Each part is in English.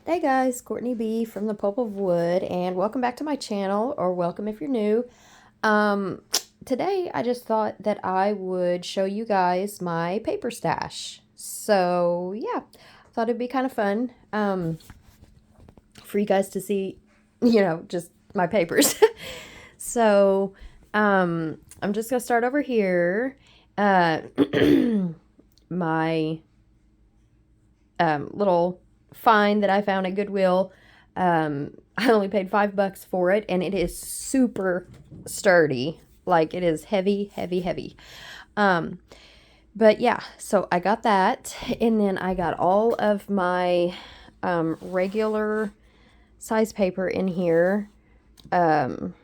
Hey guys, Courtney B from the Pulp of Wood, and welcome back to my channel, or welcome if you're new. Um, Today I just thought that I would show you guys my paper stash. So yeah, thought it'd be kind of fun for you guys to see, just my papers. So I'm just gonna start over here. Uh, my little find that I found at Goodwill. I only paid $5 for it, and it is super sturdy. Like, it is heavy, heavy, heavy. Um, but yeah, so I got that, and then I got all of my regular size paper in here. Um,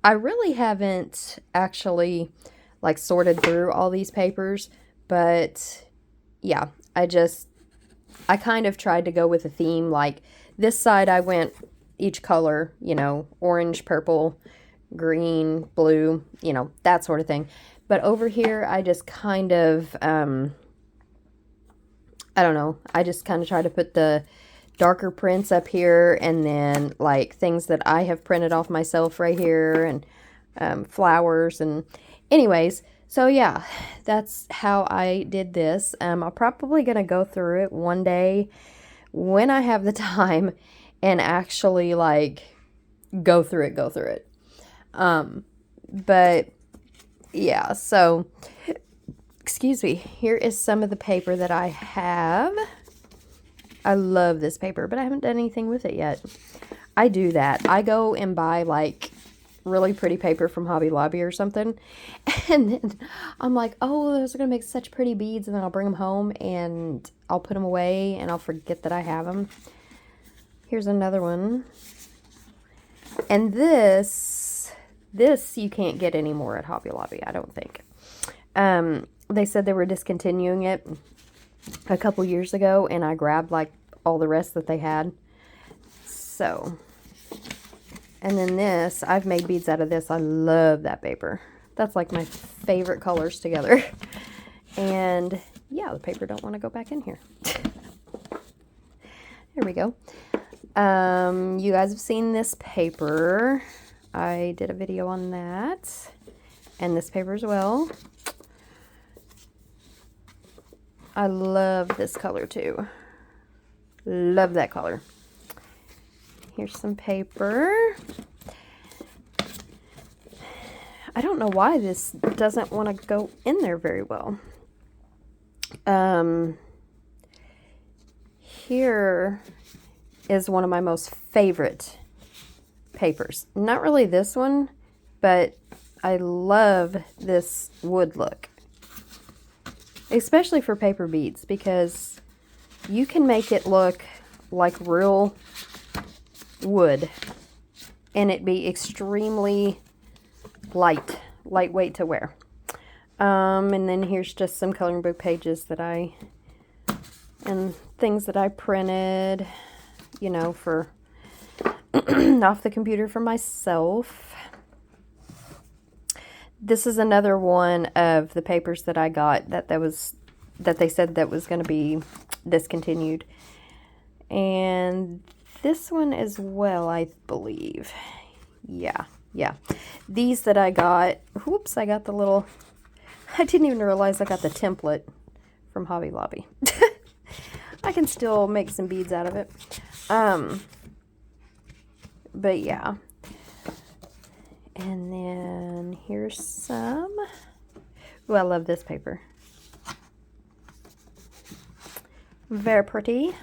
I really haven't actually like sorted through all these papers, but yeah, I kind of tried to go with a theme. Like this side, I went each color, orange, purple, green, blue, that sort of thing. But over here, I just kind of, I don't know, I just kind of try to put the darker prints up here and then like things that I have printed off myself right here and flowers and anyways. So yeah, that's how I did this. I'm probably going to go through it one day when I have the time and actually like go through it. But yeah, so excuse me. Here is some of the paper that I have. I love this paper, but I haven't done anything with it yet. I do that. I go and buy like really pretty paper from Hobby Lobby or something, and then I'm like, oh, those are gonna make such pretty beads, and then I'll bring them home and I'll put them away and I'll forget that I have them. Here's another one, and this you can't get anymore at Hobby Lobby, I don't think. They said they were discontinuing it a couple years ago, and I grabbed like all the rest that they had. So, and then this, I've made beads out of this. I love that paper. That's like my favorite colors together. And yeah, the paper don't want to go back in here. There we go. You guys have seen this paper. I did a video on that. And this paper as well. I love this color too. Love that color. Here's some paper. I don't know why this doesn't want to go in there very well. Here is one of my most favorite papers. Not really this one, but I love this wood look. Especially for paper beads, because you can make it look like real wood and it be extremely lightweight to wear. And then here's just some coloring book pages that and things that I printed, for off the computer for myself. This is another one of the papers that I got that they said that was going to be discontinued. And this one as well, I believe. Yeah. These that I got, whoops, I got the little, I didn't even realize I got the template from Hobby Lobby. I can still make some beads out of it. But yeah. And then here's some. Ooh, I love this paper. Very pretty.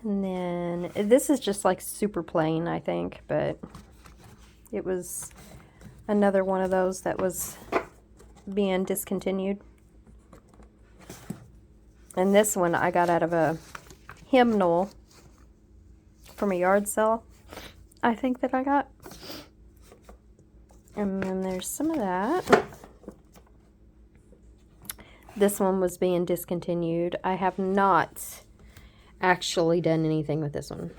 And then this is just like super plain, I think, but it was another one of those that was being discontinued. And this one I got out of a hymnal from a yard sale, I think, that I got. And then there's some of that. This one was being discontinued. I have not actually done anything with this one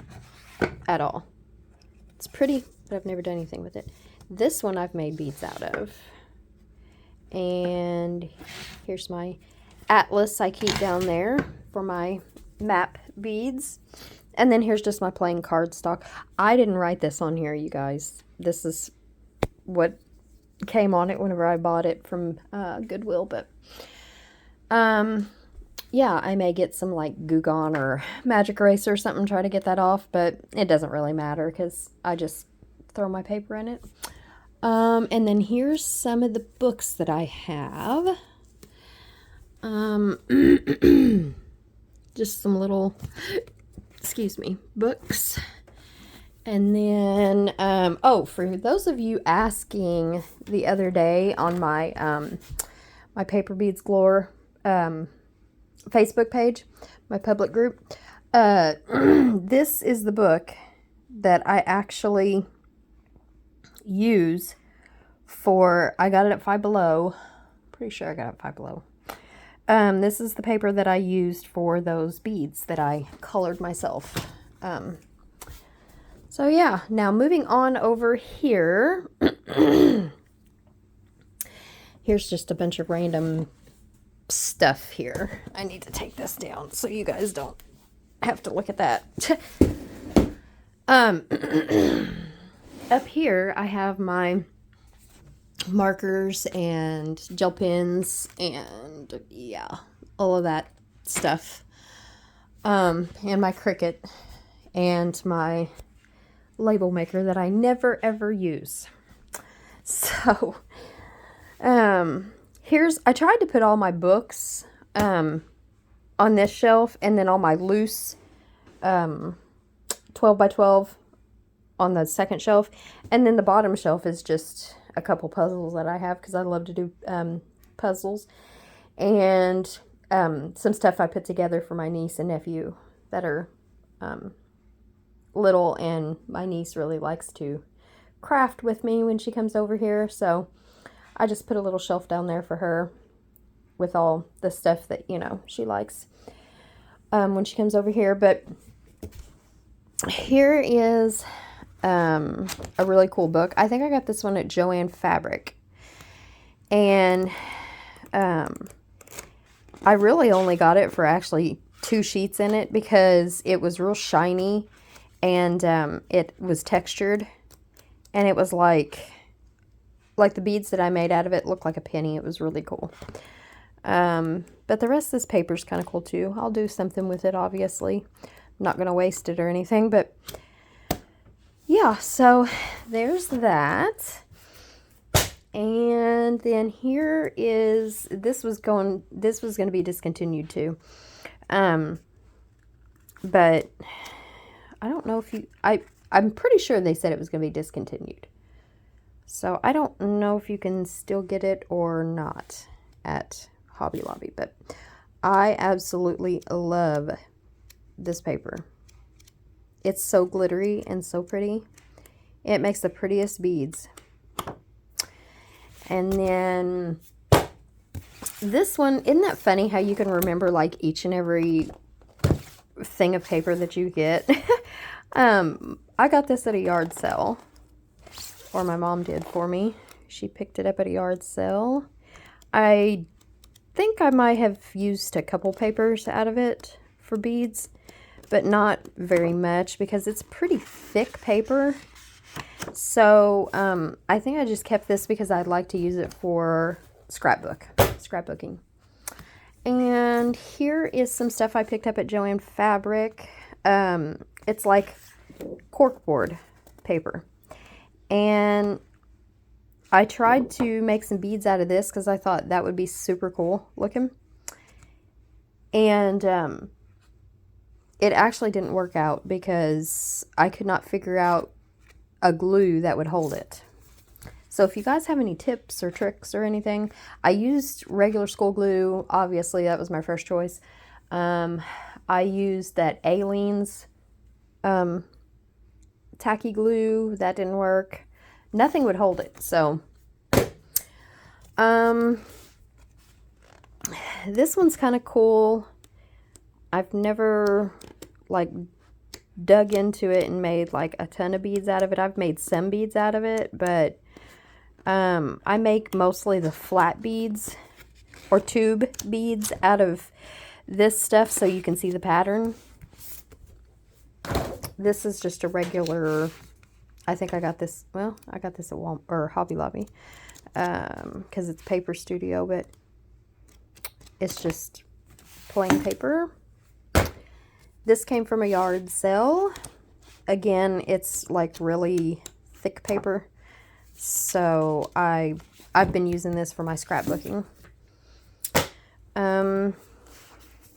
at all. It's pretty, but I've never done anything with it. This one I've made beads out of. And here's my atlas I keep down there for my map beads. And then here's just my plain cardstock. I didn't write this on here, you guys. This is what came on it whenever I bought it from Goodwill. But yeah, I may get some like Goo Gone or Magic Eraser or something, try to get that off, but it doesn't really matter because I just throw my paper in it. And then here's some of the books that I have. Just some little, excuse me, books. And then, oh, for those of you asking the other day on my, my Paper Beads Galore, Facebook page, my public group, this is the book that I actually use for, I got it at Five Below. Pretty sure I got it at Five Below. This is the paper that I used for those beads that I colored myself. So yeah, now moving on over here. Here's just a bunch of random stuff here. I need to take this down so you guys don't have to look at that. Up here I have my markers and gel pens and yeah, all of that stuff. And my Cricut and my label maker that I never ever use. So I tried to put all my books on this shelf and then all my loose 12 by 12 on the second shelf, and then the bottom shelf is just a couple puzzles that I have because I love to do puzzles, and some stuff I put together for my niece and nephew that are little, and my niece really likes to craft with me when she comes over here, so I just put a little shelf down there for her with all the stuff that, you know, she likes when she comes over here. But here is a really cool book. I think I got this one at Joann Fabric, and I really only got it for actually 2 sheets in it because it was real shiny, and it was textured, and it was like the beads that I made out of it looked like a penny. It was really cool. But the rest of this paper is kind of cool too. I'll do something with it, obviously. I'm not going to waste it or anything, but yeah, so there's that. And then here is, this was going to be discontinued too. But I don't know if I'm pretty sure they said it was going to be discontinued. So I don't know if you can still get it or not at Hobby Lobby, but I absolutely love this paper. It's so glittery and so pretty. It makes the prettiest beads. And then this one, isn't that funny how you can remember like each and every thing of paper that you get? I got this at a yard sale. Or my mom did for me. She picked it up at a yard sale. I think I might have used a couple papers out of it for beads, but not very much because it's pretty thick paper. So I think I just kept this because I'd like to use it for scrapbooking. And here is some stuff I picked up at Joann Fabric. It's like corkboard paper. And I tried to make some beads out of this because I thought that would be super cool looking. And it actually didn't work out because I could not figure out a glue that would hold it. So if you guys have any tips or tricks or anything, I used regular school glue. Obviously, that was my first choice. I used that Aleene's tacky glue. That didn't work. Nothing would hold it. So this one's kind of cool. I've never like dug into it and made like a ton of beads out of it. I've made some beads out of it, but I make mostly the flat beads or tube beads out of this stuff so you can see the pattern. This is just a regular, I think I got this, well, I got this at Walmart or Hobby Lobby, because it's Paper Studio, but it's just plain paper. This came from a yard sale. Again, it's like really thick paper, so I've been using this for my scrapbooking.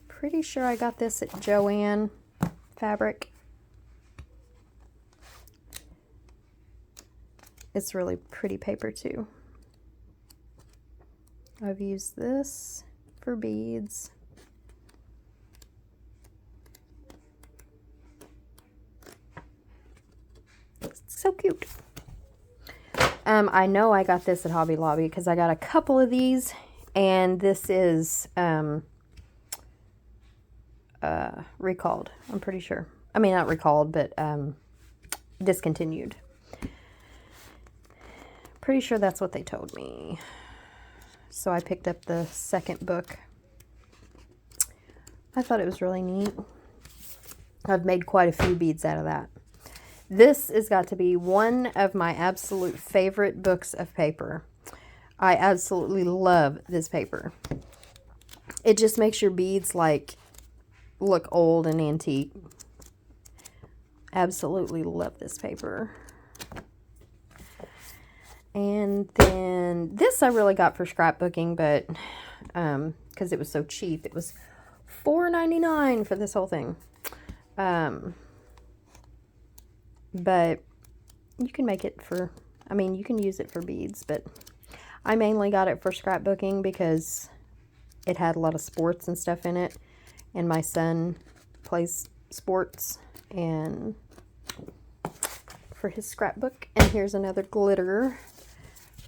Pretty sure I got this at Joann Fabric. It's really pretty paper too. I've used this for beads. It's so cute. I know I got this at Hobby Lobby because I got a couple of these, and this is recalled, I'm pretty sure. I mean, not recalled, but discontinued. Pretty sure that's what they told me. So I picked up the second book. I thought it was really neat. I've made quite a few beads out of that. This has got to be one of my absolute favorite books of paper. I absolutely love this paper. It just makes your beads like look old and antique. Absolutely love this paper. And then this I really got for scrapbooking, but because it was so cheap, it was $4.99 for this whole thing. But you can make it for, I mean, you can use it for beads, but I mainly got it for scrapbooking because it had a lot of sports and stuff in it, and my son plays sports, and for his scrapbook. And here's another glitter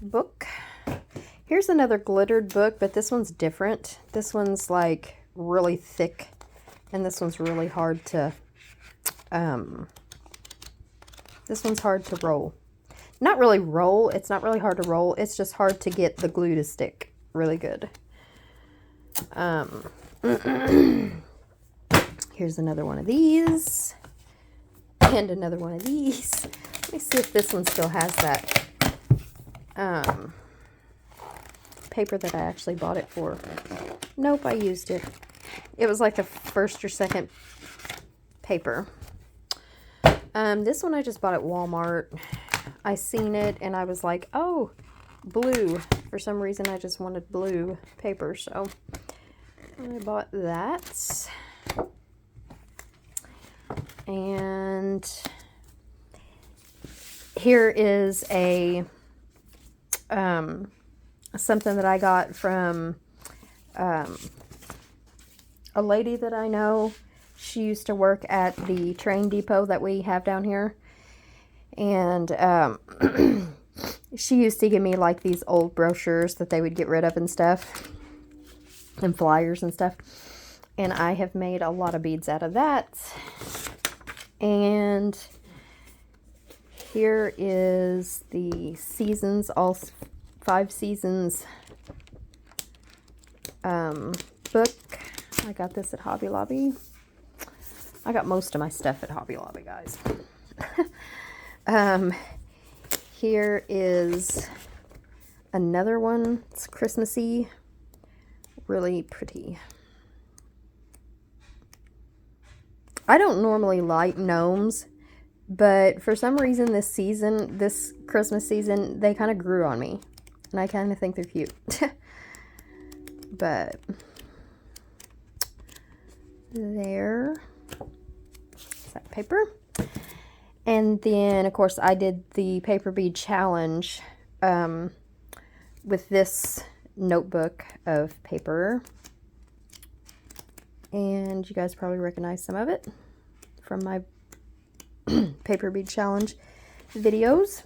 book. Here's another glittered book, but this one's different. This one's like really thick, and this one's really hard to this one's hard to roll. Not really roll, it's not really hard to roll, it's just hard to get the glue to stick really good. Here's another one of these, and another one of these. Let me see if this one still has that paper that I actually bought it for. Nope, I used it. It was like the first or second paper. This one I just bought at Walmart. I seen it and I was like, oh, blue. For some reason I just wanted blue paper, so I bought that. And here is a something that I got from a lady that I know. She used to work at the train depot that we have down here, and she used to give me like these old brochures that they would get rid of and stuff, and flyers and stuff, and I have made a lot of beads out of that. And here is the seasons, all 5 seasons book. I got this at Hobby Lobby. I got most of my stuff at Hobby Lobby, guys. Here is another one. It's Christmassy. Really pretty. I don't normally like gnomes, but for some reason this season, this Christmas season, they kind of grew on me. And I kind of think they're cute. But there. Is that paper? And then, of course, I did the paper bead challenge with this notebook of paper. And you guys probably recognize some of it from my paper bead challenge videos.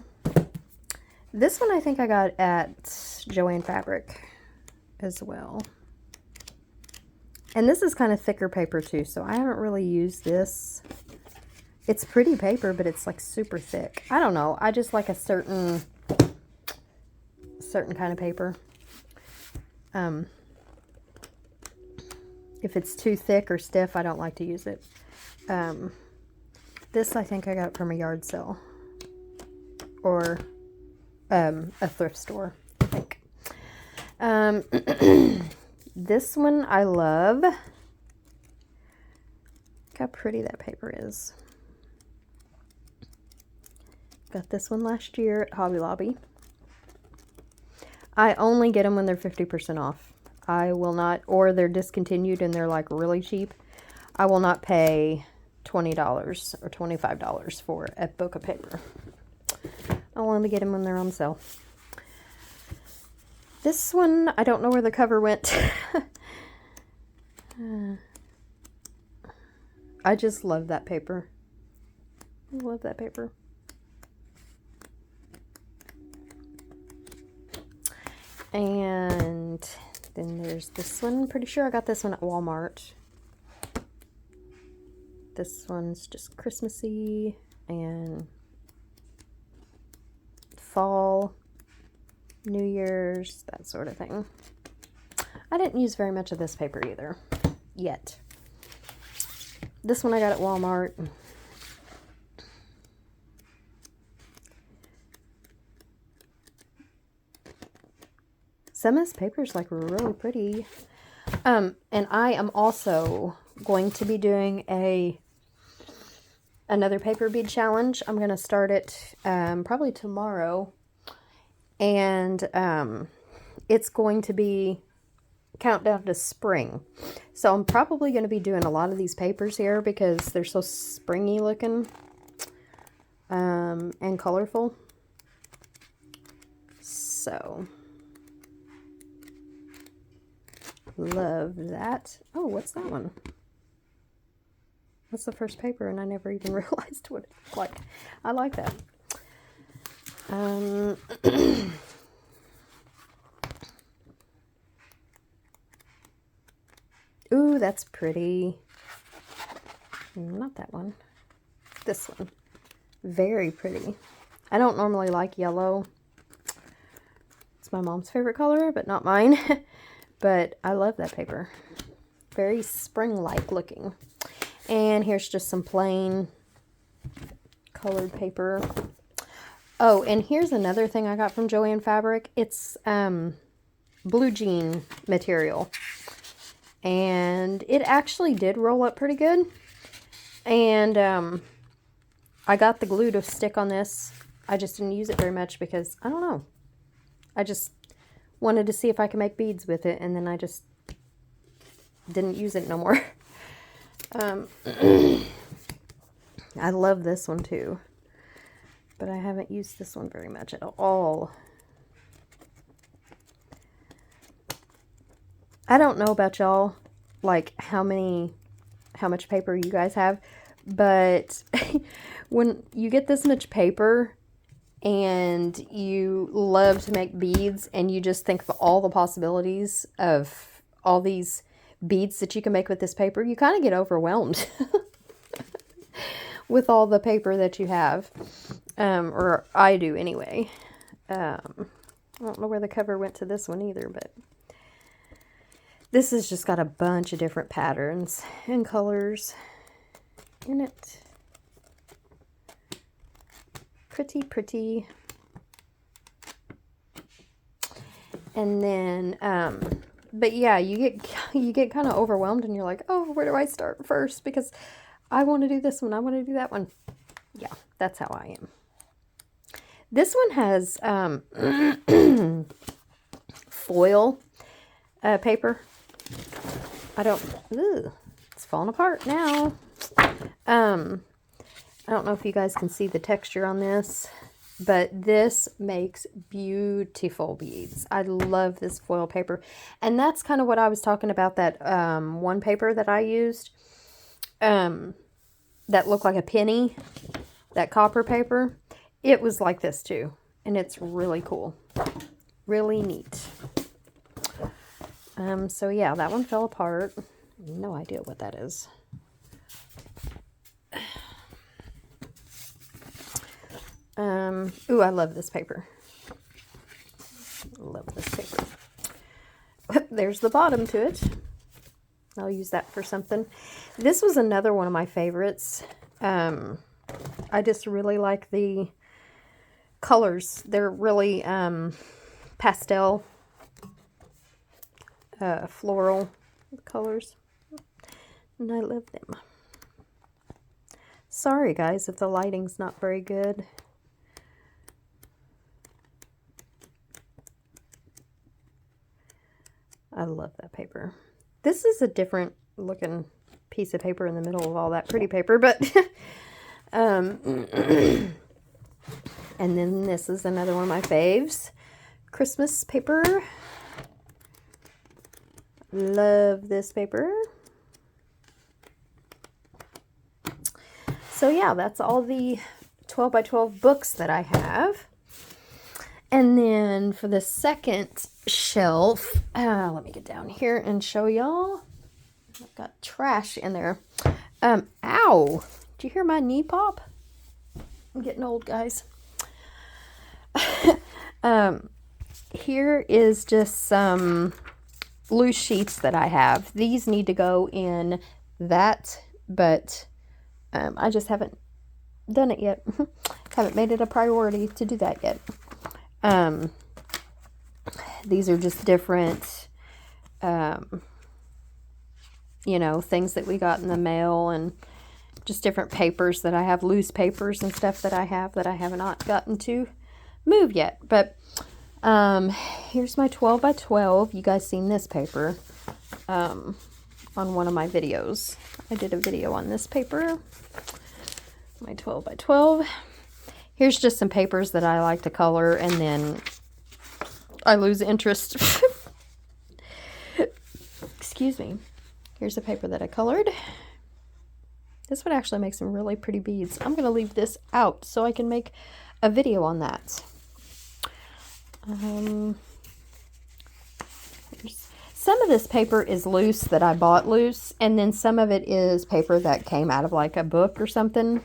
This one I think I got at Joann Fabric as well. And this is kind of thicker paper too, so I haven't really used this. It's pretty paper, but it's like super thick. I don't know. I just like a certain kind of paper. If it's too thick or stiff, I don't like to use it. This I think I got from a yard sale or a thrift store, I think. This one I love. Look how pretty that paper is. Got this one last year at Hobby Lobby. I only get them when they're 50% off. I will not, or they're discontinued and they're like really cheap. I will not pay $20 or $25 for a book of paper. I'll only get them when they're on sale. This one, I don't know where the cover went. I just love that paper. I love that paper. And then there's this one. Pretty sure I got this one at Walmart. This one's just Christmassy and fall, New Year's, that sort of thing. I didn't use very much of this paper either, yet. This one I got at Walmart. Some of this paper is like really pretty. And I am also going to be doing another paper bead challenge. I'm going to start it probably tomorrow. And it's going to be countdown to spring. So I'm probably going to be doing a lot of these papers here because they're so springy looking and colorful. So love that. Oh, what's that one? That's the first paper and I never even realized what it looked like. I like that. Ooh, that's pretty. Not that one. This one. Very pretty. I don't normally like yellow. It's my mom's favorite color, but not mine. But I love that paper. Very spring-like looking. And here's just some plain colored paper. Oh, and here's another thing I got from Joann Fabric. It's blue jean material. And it actually did roll up pretty good. And I got the glue to stick on this. I just didn't use it very much because, I don't know. I just wanted to see if I could make beads with it. And then I just didn't use it no more. I love this one too. But I haven't used this one very much at all. I don't know about y'all, like how much paper you guys have, but when you get this much paper and you love to make beads and you just think of all the possibilities of all these beads that you can make with this paper, you kind of get overwhelmed with all the paper that you have. Or I do anyway. I don't know where the cover went to this one either, but this has just got a bunch of different patterns and colors in it. Pretty, pretty. And then, but yeah, you get kind of overwhelmed and you're like, oh, where do I start first? Because I want to do this one. I want to do that one. Yeah, that's how I am. This one has foil paper. It's falling apart now. I don't know if you guys can see the texture on this, but this makes beautiful beads. I love this foil paper. And that's kind of what I was talking about, that one paper that I used that looked like a penny, that copper paper. It was like this too, and it's really cool. Really neat. So yeah, that one fell apart. No idea what that is. Ooh, I love this paper. Love this paper. There's the bottom to it. I'll use that for something. This was another one of my favorites. I just really like the colors. They're really pastel, floral colors. And I love them. Sorry guys if the lighting's not very good. I love that paper. This is a different looking piece of paper in the middle of all that pretty paper, but and then this is another one of my faves. Christmas paper. Love this paper. So yeah, that's all the 12 by 12 books that I have. And then for the second shelf, let me get down here and show y'all. I've got trash in there. Ow! Did you hear my knee pop? I'm getting old, guys. Here is just some loose sheets that I have. These need to go in that, but I just haven't done it yet. Haven't made it a priority to do that yet. These are just different, you know, things that we got in the mail, and just different papers that I have, loose papers and stuff that I have not gotten to move yet. But here's my 12 by 12. You guys seen this paper on one of my videos. I did a video on this paper, my 12 by 12. Here's just some papers that I like to color, and then I lose interest. Excuse me. Here's a paper that I colored. This would actually make some really pretty beads. I'm going to leave this out so I can make a video on that. Some of this paper is loose that I bought loose, and then some of it is paper that came out of like a book or something,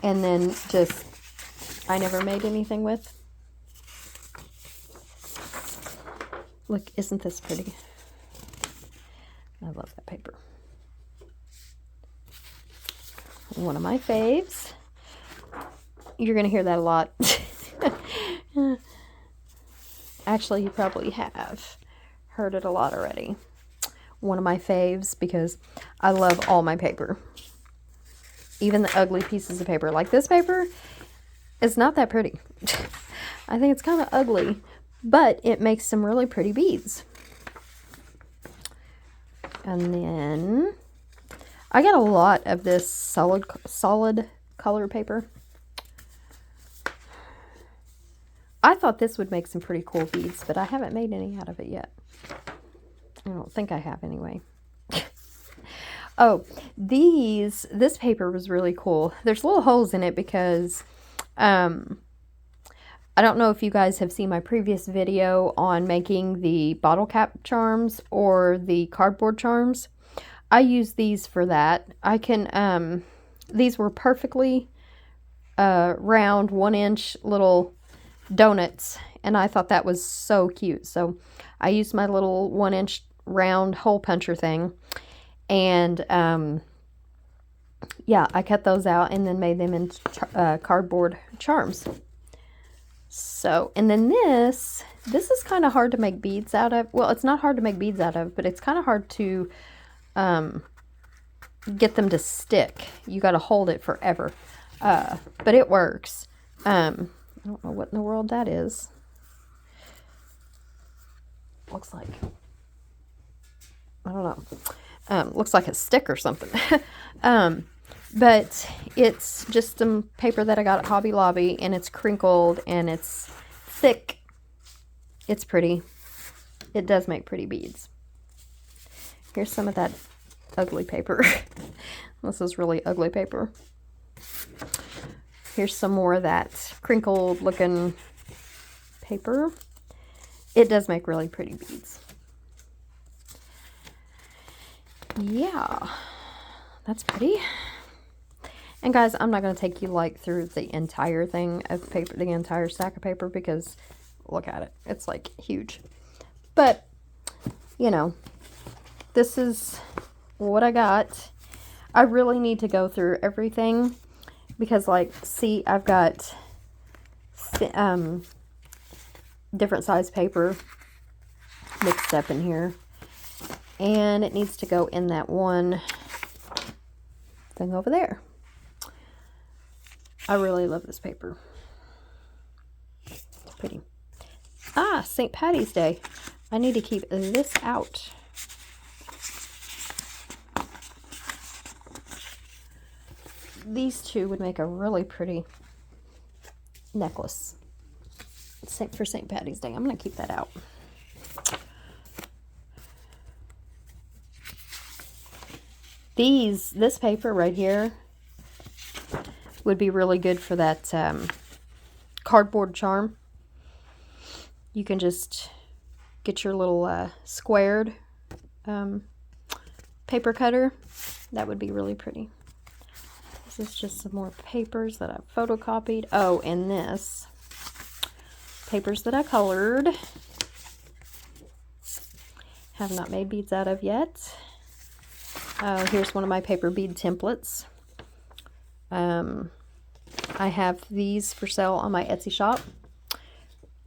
and then just I never made anything with. Look, isn't this pretty? I love that paper. One of my faves. You're going to hear that a lot. Actually, you probably have heard it a lot already. One of my faves, because I love all my paper. Even the ugly pieces of paper. Like this paper is not that pretty. I think it's kind of ugly, but it makes some really pretty beads. And then I got a lot of this solid color paper. I thought this would make some pretty cool beads, but I haven't made any out of it yet. I don't think I have anyway. Oh, this paper was really cool. There's little holes in it because I don't know if you guys have seen my previous video on making the bottle cap charms or the cardboard charms. I use these for that. I can, these were perfectly round 1-inch little donuts, and I thought that was so cute. So I used my little 1-inch round hole puncher thing, and yeah, I cut those out and then made them into cardboard charms. So, and then this is kind of hard to make beads out of. Well, it's not hard to make beads out of, but it's kind of hard to get them to stick. You got to hold it forever, but it works. I don't know what in the world that is. Looks like, I don't know. Looks like a stick or something. But it's just some paper that I got at Hobby Lobby, and it's crinkled and it's thick. It's pretty. It does make pretty beads. Here's some of that ugly paper. This is really ugly paper. Here's some more of that crinkled looking paper. It does make really pretty beads. Yeah, that's pretty. And guys, I'm not going to take you like through the entire thing of paper, the entire stack of paper, because look at it. It's like huge. But, you know, this is what I got. I really need to go through everything because, like, see, I've got different size paper mixed up in here, and it needs to go in that one thing over there. I really love this paper. It's pretty. Ah, St. Patty's Day. I need to keep this out. These two would make a really pretty necklace for St. Patty's Day. I'm going to keep that out. This paper right here would be really good for that cardboard charm. You can just get your little squared paper cutter. That would be really pretty. This is just some more papers that I photocopied. Oh, and this. Papers that I colored. Have not made beads out of yet. Here's one of my paper bead templates. I have these for sale on my Etsy shop.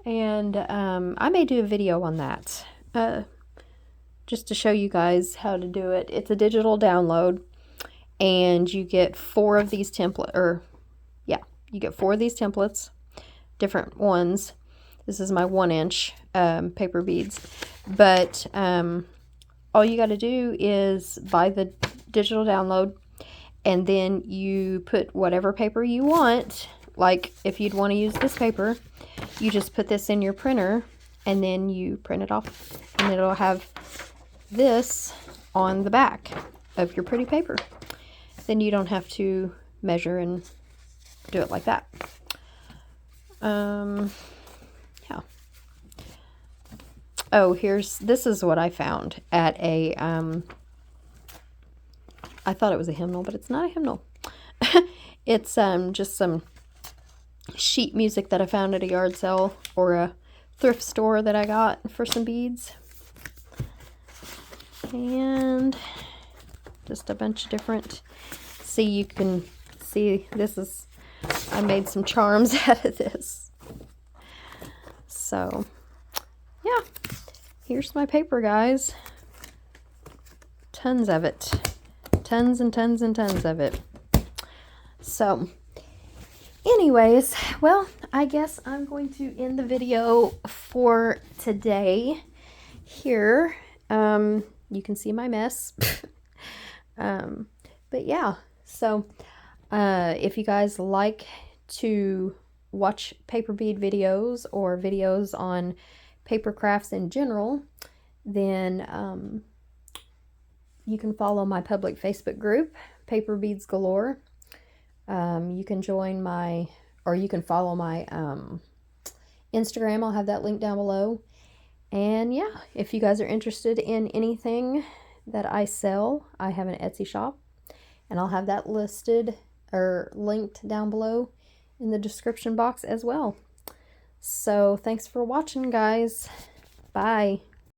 And I may do a video on that. Just to show you guys how to do it. It's a digital download. And you get 4 of these templates. You get 4 of these templates. Different ones. This is my 1-inch paper beads. But all you got to do is buy the digital download, and then you put whatever paper you want. Like if you'd want to use this paper, you just put this in your printer, and then you print it off, and it'll have this on the back of your pretty paper. Then you don't have to measure and do it like that. Yeah. Oh, this is what I found at a, I thought it was a hymnal, but it's not a hymnal. It's just some sheet music that I found at a yard sale or a thrift store that I got for some beads. And just a bunch of different, see, you can see I made some charms out of this. So, yeah, here's my paper, guys. Tons of it. Tons and tons and tons of it. So, anyways, well, I guess I'm going to end the video for today here. You can see my mess. But yeah, so if you guys like to watch paper bead videos or videos on paper crafts in general, then you can follow my public Facebook group, Paper Beads Galore. You can join you can follow my Instagram. I'll have that link down below. And yeah, if you guys are interested in anything that I sell, I have an Etsy shop, and I'll have that listed or linked down below in the description box as well. So thanks for watching, guys. Bye.